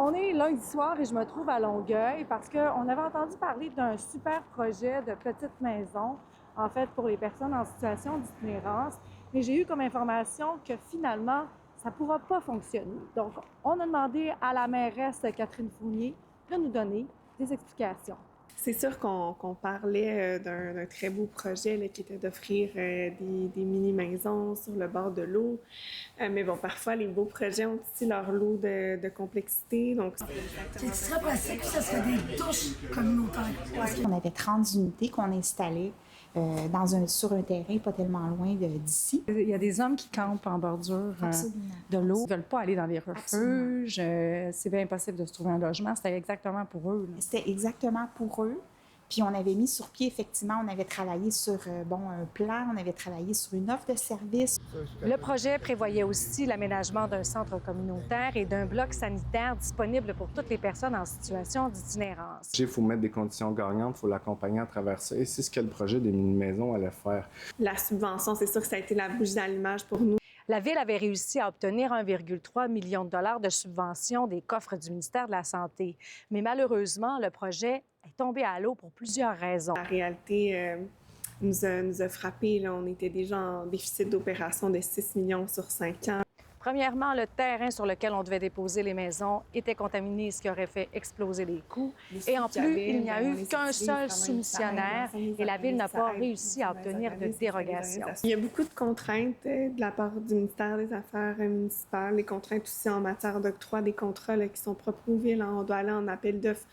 On est lundi soir et je me trouve à Longueuil parce qu'on avait entendu parler d'un super projet de petite maison, en fait, pour les personnes en situation d'itinérance. Mais j'ai eu comme information que finalement, ça ne pourra pas fonctionner. Donc, on a demandé à la mairesse Catherine Fournier de nous donner des explications. C'est sûr qu'on parlait d'un très beau projet là, qui était d'offrir des mini-maisons sur le bord de l'eau. Mais bon, parfois, les beaux projets ont aussi leur lot de complexité. Donc, Ce qui serait pratique, ce serait des douches communautaires. On avait 30 unités qu'on installait sur un terrain pas tellement loin d'ici. Il y a des hommes qui campent en bordure de l'eau. Ils ne veulent pas aller dans les refuges. C'est bien impossible de se trouver un logement. C'était exactement pour eux. C'était exactement pour eux. Puis on avait mis sur pied, effectivement, on avait travaillé sur un plan, on avait travaillé sur une offre de service. Le projet prévoyait aussi l'aménagement d'un centre communautaire et d'un bloc sanitaire disponible pour toutes les personnes en situation d'itinérance. Il faut mettre des conditions gagnantes, il faut l'accompagner à travers ça. Et c'est ce que le projet des mini-maisons allait faire. la subvention, c'est sûr que ça a été la bougie d'allumage pour nous. La Ville avait réussi à obtenir 1,3 million de dollars de subventions des coffres du ministère de la Santé. Mais malheureusement, le projet est tombé à l'eau pour plusieurs raisons. La réalité nous a frappés. Là. On était déjà en déficit d'opération de 6 millions sur 5 ans. Premièrement, le terrain sur lequel on devait déposer les maisons était contaminé, ce qui aurait fait exploser les coûts. Et en plus, il n'y a eu qu'un seul soumissionnaire et la Ville n'a pas réussi à obtenir de dérogation. Il y a beaucoup de contraintes de la part du ministère des Affaires municipales, les contraintes aussi en matière d'octroi des contrats là, qui sont propres aux villes. On doit aller en appel d'offres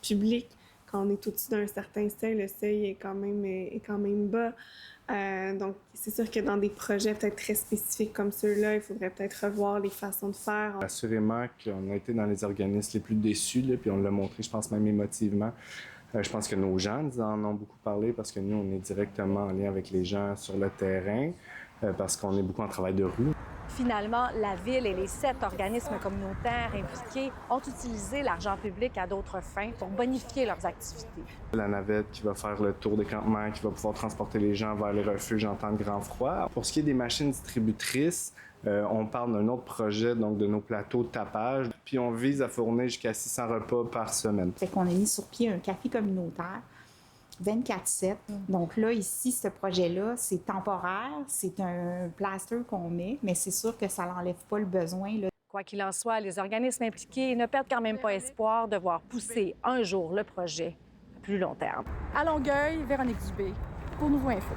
publiques. Quand on est au-dessus d'un certain seuil, le seuil est quand même bas. Donc, c'est sûr que dans des projets peut-être très spécifiques comme ceux-là, il faudrait peut-être revoir les façons de faire. Assurément qu'on a été dans les organismes les plus déçus, là, puis on l'a montré, je pense, même émotivement. Je pense que nos gens en ont beaucoup parlé parce que nous, on est directement en lien avec les gens sur le terrain, parce qu'on est beaucoup en travail de rue. Finalement, la Ville et les 7 organismes communautaires impliqués ont utilisé l'argent public à d'autres fins pour bonifier leurs activités. La navette qui va faire le tour des campements, qui va pouvoir transporter les gens vers les refuges en temps de grand froid. Pour ce qui est des machines distributrices, on parle d'un autre projet, donc de nos plateaux de tapage. Puis on vise à fournir jusqu'à 600 repas par semaine. Fait qu'on a mis sur pied un café communautaire 24/7. Donc là, ici, ce projet-là, c'est temporaire, c'est un plaster qu'on met, mais c'est sûr que ça n'enlève pas le besoin, là. Quoi qu'il en soit, les organismes impliqués ne perdent quand même pas espoir de voir pousser un jour le projet à plus long terme. À Longueuil, Véronique Dubé, pour Nouveau Info.